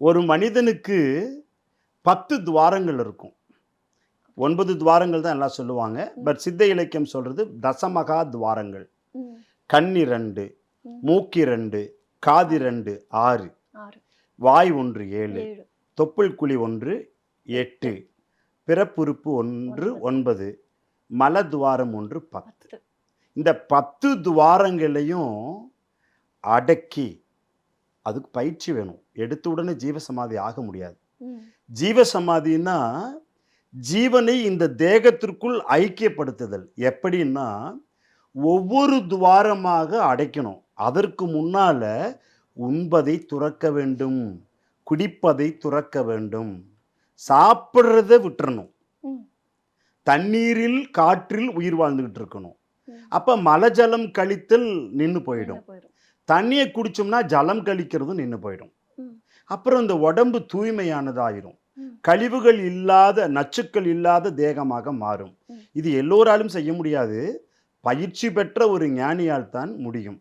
ஒரு மனிதனுக்கு 10 துவாரங்கள் இருக்கும். 9 துவாரங்கள் தான் எல்லாம் சொல்லுவாங்க. ம். பட் சித்த இலக்கியம் சொல்றது தசமகா துவாரங்கள். ம். கண் 2, ம். மூக்கு 2, காது 2 6, 6, வாய் 1 7, 7, தொப்புள் குழி 1 8, 8, பிறப்புறுப்பு 1 9, 9, மலதுவாரம் 1 10. 10. இந்த 10 துவாரங்களையும் அடக்கி அதுக்கு பயிற்சி வேணும். எடுத்த உடனே ஜீவசமாதி ஆக முடியாது. ம். ஜீவசமாதின்னா ஜீவனை இந்த தேகத்திற்குள் ஐக்கியப்படுத்துதல். எப்படின்னா, ஒவ்வொரு துவாரமாக அடைக்கணும். அதற்கு முன்னால உண்பதை துறக்க வேண்டும். குடிப்பதை துறக்க வேண்டும். சாப்பிடுறத விட்டுறணும். ம். தண்ணீரில், காற்றில் உயிர் வாழ்ந்துகிட்டு இருக்கணும். ம். அப்ப மலஜலம் கழித்தல் நின்னு போயிடும். நின்னு போயிரும். தண்ணிய குடிச்சோம்னா ஜலம் கழிக்கிறதும் நின்னு போயிடும். ம். அப்புறம் இந்த உடம்பு தூய்மையானதாயிரும். ம். கழிவுகள் இல்லாத, நச்சுக்கள் இல்லாத தேகமாக மாறும். ம். இது எல்லோராலும் செய்ய முடியாது. பயிற்சி பெற்ற ஒரு ஞானியால் தான் முடியும்.